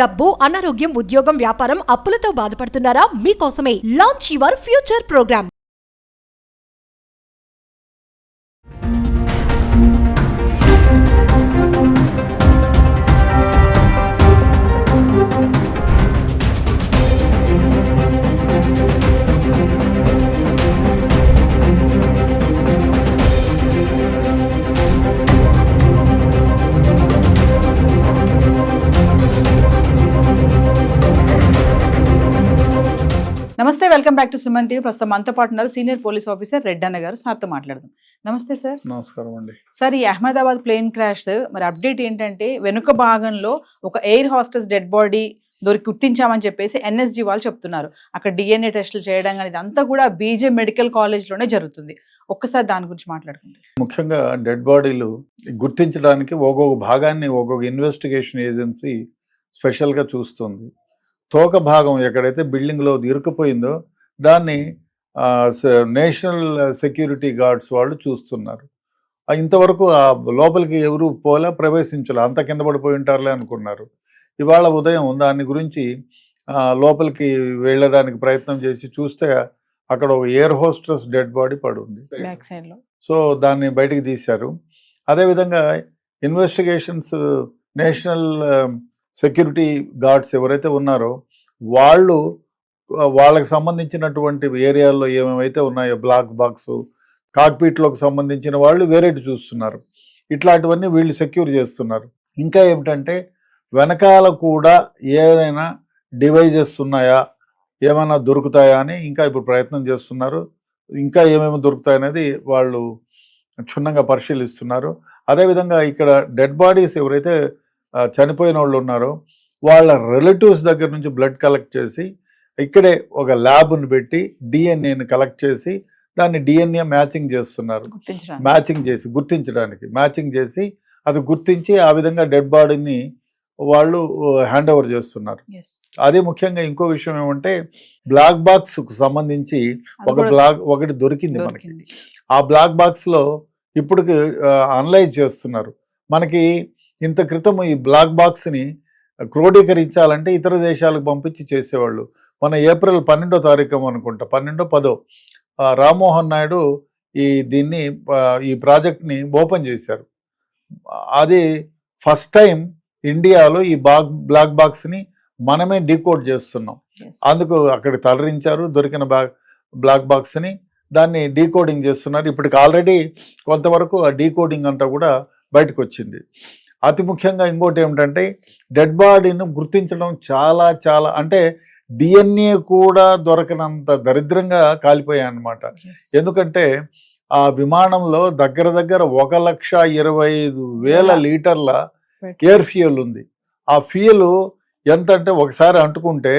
డబ్బు, అనారోగ్యం, ఉద్యోగం, వ్యాపారం, అప్పులతో బాధపడుతున్నారా? మీకోసమే లాంచ్ యువర్ ఫ్యూచర్ ప్రోగ్రామ్. నమస్తే, welcome back to Suman TV. ప్రస్తుతం మనతో పాటు ఉన్నారు సీనియర్ పోలీస్ ఆఫీసర్ రెడ్డన్న గారు. సార్తో మాట్లాడదాం. నమస్తే సార్. నమస్కారం అండి. సార్, ఈ అహ్మదాబాద్ ప్లేన్ క్రాష్ మరి అప్డేట్ ఏంటంటే, వెనుక భాగంలో ఒక ఎయిర్ హాస్టెస్ డెడ్ బాడీ గుర్తించామని చెప్పేసి ఎన్ఎస్జీ వాళ్ళు చెప్తున్నారు. అక్కడ డిఎన్ఏ టెస్టులు చేయడం కానీ ఇదంతా కూడా బీజే మెడికల్ కాలేజ్లోనే జరుగుతుంది. ఒక్కసారి దాని గురించి మాట్లాడుకుంటే. ముఖ్యంగా డెడ్ బాడీలు గుర్తించడానికి ఒక్కొక్క భాగాన్ని ఒక్కొక్క ఇన్వెస్టిగేషన్ ఏజెన్సీ స్పెషల్గా చూస్తుంది. తోక భాగం ఎక్కడైతే బిల్డింగ్లో ఇరుక్కుపోయిందో దాన్ని నేషనల్ సెక్యూరిటీ గార్డ్స్ వాళ్ళు చూస్తున్నారు. ఇంతవరకు ఆ లోపలికి ఎవరు పోలే, ప్రవేశించాలి, అంత కింద పడిపోయి ఉంటారులే అనుకున్నారు. ఇవాళ ఉదయం దాని గురించి లోపలికి వెళ్ళడానికి ప్రయత్నం చేసి చూస్తే అక్కడ ఒక ఎయిర్ హోస్టెస్ డెడ్ బాడీ పడుంది. సో దాన్ని బయటికి తీశారు. అదేవిధంగా ఇన్వెస్టిగేషన్స్ నేషనల్ సెక్యూరిటీ గార్డ్స్ ఎవరైతే ఉన్నారో వాళ్ళకి సంబంధించినటువంటి ఏరియాల్లో ఏమేమైతే ఉన్నాయో బ్లాక్ బాక్స్, కాక్పీట్లోకి సంబంధించిన వాళ్ళు వేరేటి చూస్తున్నారు. ఇట్లాంటివన్నీ వీళ్ళు సెక్యూర్ చేస్తున్నారు. ఇంకా ఏమిటంటే వెనకాల కూడా ఏదైనా డివైజెస్ ఉన్నాయా, ఏమైనా దొరుకుతాయా అని ఇంకా ఇప్పుడు ప్రయత్నం చేస్తున్నారు. ఇంకా ఏమేమి దొరుకుతాయనేది వాళ్ళు క్షుణ్ణంగా పరిశీలిస్తున్నారు. అదేవిధంగా ఇక్కడ డెడ్ బాడీస్ ఎవరైతే చనిపోయిన వాళ్ళు ఉన్నారో వాళ్ళ రిలేటివ్స్ దగ్గర నుంచి బ్లడ్ కలెక్ట్ చేసి ఇక్కడే ఒక ల్యాబ్ను పెట్టి డిఎన్ఏని కలెక్ట్ చేసి దాన్ని డిఎన్ఏ మ్యాచింగ్ చేస్తున్నారు. మ్యాచింగ్ చేసి అది గుర్తించి ఆ విధంగా డెడ్ బాడీని వాళ్ళు హ్యాండ్ ఓవర్ చేస్తున్నారు. అదే ముఖ్యంగా ఇంకో విషయం ఏమంటే బ్లాక్ బాక్స్ కు సంబంధించి ఒకటి దొరికింది మనకి. ఆ బ్లాక్ బాక్స్ లో ఇప్పటికి అనలైజ్ చేస్తున్నారు. మనకి ఇంత క్రితం ఈ బ్లాక్ బాక్స్ని క్రోడీకరించాలంటే ఇతర దేశాలకు పంపించి చేసేవాళ్ళు. మన ఏప్రిల్ 12వ తారీఖు అనుకుంటా, 12-10 రామ్మోహన్ నాయుడు ఈ ప్రాజెక్ట్ని ఓపెన్ చేశారు. అది ఫస్ట్ టైం ఇండియాలో ఈ బ్లాక్ బాక్స్ని మనమే డీకోడ్ చేస్తున్నాం. అందుకు అక్కడికి తరలించారు దొరికిన బ్లాక్ బాక్స్ని, దాన్ని డీకోడింగ్ చేస్తున్నారు. ఇప్పటికి ఆల్రెడీ కొంతవరకు ఆ డీకోడింగ్ అంతా కూడా బయటకు వచ్చింది. అతి ముఖ్యంగా ఇంకోటి ఏమిటంటే డెడ్ బాడీని గుర్తించడం చాలా చాలా అంటే డిఎన్ఏ కూడా దొరకనంత దరిద్రంగా కాలిపోయాయి అన్నమాట. ఎందుకంటే ఆ విమానంలో దగ్గర 1,25,000 లీటర్ల ఎయిర్ ఫ్యూయల్ ఉంది. ఆ ఫ్యూయల్ ఎంత అంటే ఒకసారి అంటుకుంటే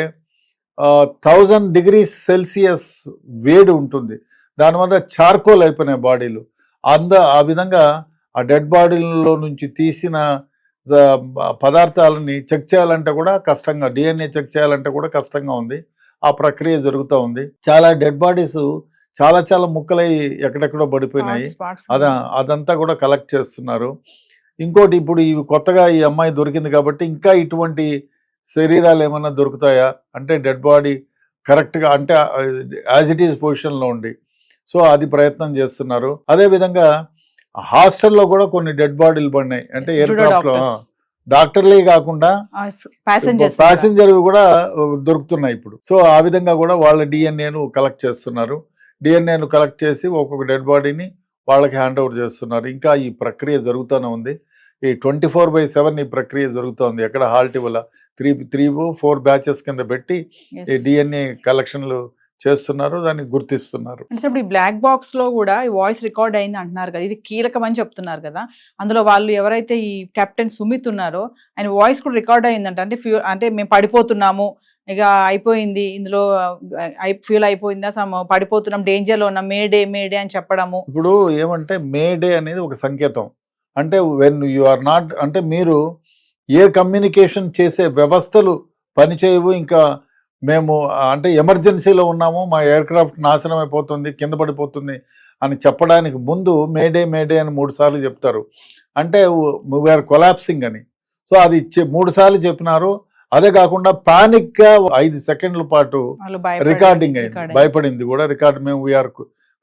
1000 degrees Celsius వేడి ఉంటుంది. దానివల్ల చార్కోల్ అయిపోయినాయి బాడీలు. ఆ విధంగా ఆ డెడ్ బాడీలో నుంచి తీసిన పదార్థాలని చెక్ చేయాలంటే కూడా కష్టంగా, డిఎన్ఏ చెక్ చేయాలంటే కూడా కష్టంగా ఉంది. ఆ ప్రక్రియ జరుగుతూ ఉంది. చాలా డెడ్ బాడీస్ చాలా చాలా ముక్కలై ఎక్కడెక్కడో పడిపోయినాయి. అదంతా కూడా కలెక్ట్ చేస్తున్నారు. ఇంకోటి ఇప్పుడు కొత్తగా ఈ అమ్మాయి దొరికింది కాబట్టి ఇంకా ఇటువంటి శరీరాలు ఏమన్నా దొరుకుతాయా అంటే డెడ్ బాడీ కరెక్ట్గా అంటే యాజ్ ఇట్ ఈజ్ పొజిషన్లో ఉండి, సో అది ప్రయత్నం చేస్తున్నారు. అదేవిధంగా హాస్టల్లో కూడా కొన్ని డెడ్ బాడీలు పడినాయి. అంటే ఎయిర్క్రాఫ్ట్ లో డాక్టర్లే కాకుండా ప్యాసింజర్ కూడా దొరుకుతున్నాయి ఇప్పుడు. సో ఆ విధంగా కూడా వాళ్ళ డిఎన్ఏను కలెక్ట్ చేస్తున్నారు. డిఎన్ఏను కలెక్ట్ చేసి ఒక్కొక్క డెడ్ బాడీని వాళ్ళకి హ్యాండ్ ఓవర్ చేస్తున్నారు. ఇంకా ఈ ప్రక్రియ జరుగుతూనే ఉంది. ఈ 24/7 ఈ ప్రక్రియ జరుగుతోంది. ఎక్కడ హాల్ట్ ఇవ్వాల 3-4 బ్యాచెస్ కింద పెట్టి ఈ డిఎన్ఏ కలెక్షన్లు చేస్తున్నారు, దాన్ని గుర్తిస్తున్నారు. అంటే ఇప్పుడు ఈ బ్లాక్ బాక్స్ లో కూడా ఈ వాయిస్ రికార్డ్ అయింది అంటున్నారు కదా, ఇది కీలకమని చెప్తున్నారు కదా. అందులో వాళ్ళు ఎవరైతే ఈ కెప్టెన్ సుమిత్ ఉన్నారో ఆయన వాయిస్ కూడా రికార్డ్ అయిందంట. అంటే మేము పడిపోతున్నాము, ఇక అయిపోయింది, ఇందులో ఫ్యూల్ అయిపోయిందా, పడిపోతున్నాం, డేంజర్ లో ఉన్నాం, మేడే అని చెప్పడము. ఇప్పుడు ఏమంటే మేడే అనేది ఒక సంకేతం. అంటే వెన్ యు ఆర్ నాట్ అంటే మీరు ఏ కమ్యూనికేషన్ చేసే వ్యవస్థలు పనిచేయవు, ఇంకా మేము అంటే ఎమర్జెన్సీలో ఉన్నాము, మా ఎయిర్ క్రాఫ్ట్ నాశనం అయిపోతుంది, కింద పడిపోతుంది అని చెప్పడానికి ముందు మేడే మేడే అని 3 సార్లు చెప్తారు. అంటే వీఆర్ కొలాప్సింగ్ అని. సో అది 3 సార్లు చెప్పినారు. అదే కాకుండా పానిక్ గా 5 సెకండ్ల పాటు వాళ్ళు రికార్డింగ్ అయింది, భయపడింది కూడా. రికార్డ్ మేము వీఆర్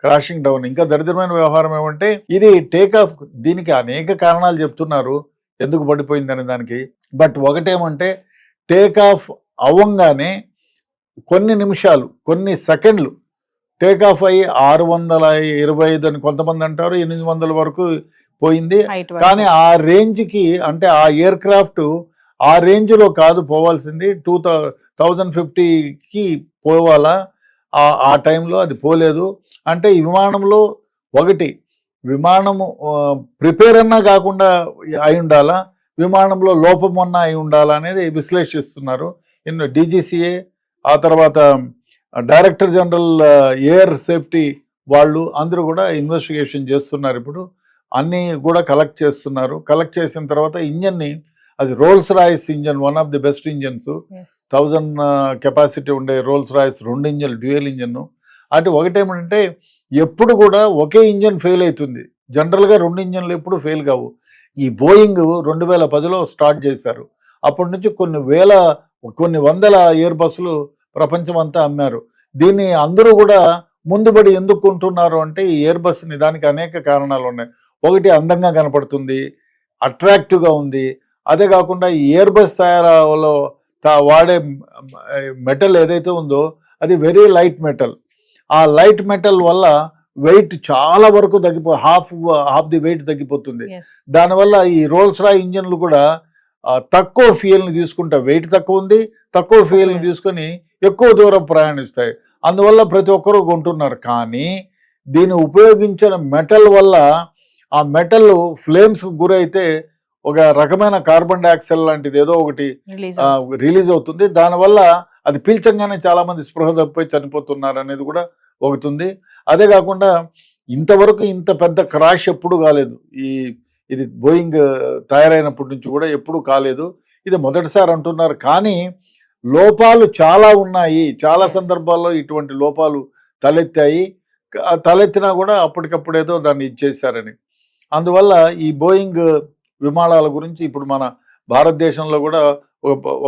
క్రాషింగ్ డౌన్. ఇంకా దరిద్రమైన వ్యవహారం ఏమంటే ఇది టేక్ ఆఫ్, దీనికి అనేక కారణాలు చెప్తున్నారు ఎందుకు పడిపోయింది అనే దానికి. బట్ ఒకటేమంటే టేక్ ఆఫ్ అవ్వంగానే కొన్ని నిమిషాలు, కొన్ని సెకండ్లు టేక్ ఆఫ్ అయ్యి 625 అని కొంతమంది అంటారు, 800 వరకు పోయింది. కానీ ఆ రేంజ్కి, అంటే ఆ ఎయిర్ క్రాఫ్ట్ ఆ రేంజ్లో కాదు పోవాల్సింది, 2050కి పోవాలా. ఆ టైంలో అది పోలేదు. అంటే ఈ విమానంలో ఒకటి, విమానము ప్రిపేర్ అన్నా కాకుండా అయి ఉండాలా, విమానంలో లోపం అన్నా అయి ఉండాలా అనేది విశ్లేషిస్తున్నారు. DGCA, ఆ తర్వాత డైరెక్టర్ జనరల్ ఎయిర్ సేఫ్టీ వాళ్ళు అందరూ కూడా ఇన్వెస్టిగేషన్ చేస్తున్నారు. ఇప్పుడు అన్నీ కూడా కలెక్ట్ చేస్తున్నారు. కలెక్ట్ చేసిన తర్వాత ఇంజన్ని, అది Rolls Royce engine, one of the best engines, 1000 capacity ఉండే రోల్స్ రాయిస్ 2 ఇంజన్లు, డ్యూయల్ ఇంజన్. అంటే ఒకటేమంటే ఎప్పుడు కూడా ఒకే ఇంజన్ ఫెయిల్ అవుతుంది, జనరల్గా 2 ఇంజన్లు ఎప్పుడు ఫెయిల్ కావు. ఈ బోయింగ్ 2010లో స్టార్ట్ చేశారు. అప్పటి నుంచి కొన్ని వందల ఎయిర్ బస్సులు ప్రపంచం అంతా అమ్మారు. దీన్ని అందరూ కూడా ముందుబడి ఎందుకు కొంటున్నారు అంటే ఈ ఎయిర్ బస్ని, దానికి అనేక కారణాలు ఉన్నాయి. ఒకటి, అందంగా కనపడుతుంది, అట్రాక్టివ్గా ఉంది. అదే కాకుండా ఈ ఎయిర్ బస్ తయారీలో వాడే మెటల్ ఏదైతే ఉందో అది వెరీ లైట్ మెటల్. ఆ లైట్ మెటల్ వల్ల వెయిట్ చాలా వరకు హాఫ్ ది వెయిట్ తగ్గిపోతుంది. దానివల్ల ఈ రోల్స్ రాయ్ ఇంజన్లు కూడా తక్కువ ఫ్యూయల్ని తీసుకుంటా, వెయిట్ తక్కువ ఉంది, తక్కువ ఫ్యూయల్ని తీసుకొని ఎక్కువ దూరం ప్రయాణిస్తాయి. అందువల్ల ప్రతి ఒక్కరూ కొంటున్నారు. కానీ దీన్ని ఉపయోగించిన మెటల్ వల్ల ఆ మెటల్ ఫ్లేమ్స్కి గురైతే ఒక రకమైన కార్బన్ డైఆక్సైడ్ లాంటిది ఏదో ఒకటి రిలీజ్ అవుతుంది. దానివల్ల అది పీల్చంగానే చాలా మంది స్పృహ తప్పిపోయి చనిపోతున్నారు అనేది కూడా ఒకటి ఉంది. అదే కాకుండా ఇంతవరకు ఇంత పెద్ద క్రాష్ ఎప్పుడు కాలేదు. ఇది బోయింగ్ తయారైనప్పటి నుంచి కూడా ఎప్పుడు కాలేదు. ఇది మొదటిసారి అంటున్నారు. కానీ లోపాలు చాలా ఉన్నాయి, చాలా సందర్భాల్లో ఇటువంటి లోపాలు తలెత్తినా కూడా అప్పటికప్పుడేదో దాన్ని ఇచ్చేశారని. అందువల్ల ఈ బోయింగ్ విమానాల గురించి ఇప్పుడు మన భారతదేశంలో కూడా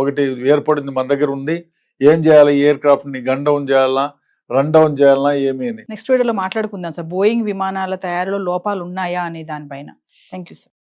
ఒకటి ఏర్పడింది, మన దగ్గర ఉంది. ఏం చేయాలి, ఎయిర్ క్రాఫ్ట్ని గన్ డౌన్ చేయాలన్నా, రన్ డౌన్ చేయాలన్నా, ఏమీ అని నెక్స్ట్ వీడియోలో మాట్లాడుకుందాం సార్. బోయింగ్ విమానాల తయారీలో లోపాలు ఉన్నాయా అనే దానిపైన. Thank you sir.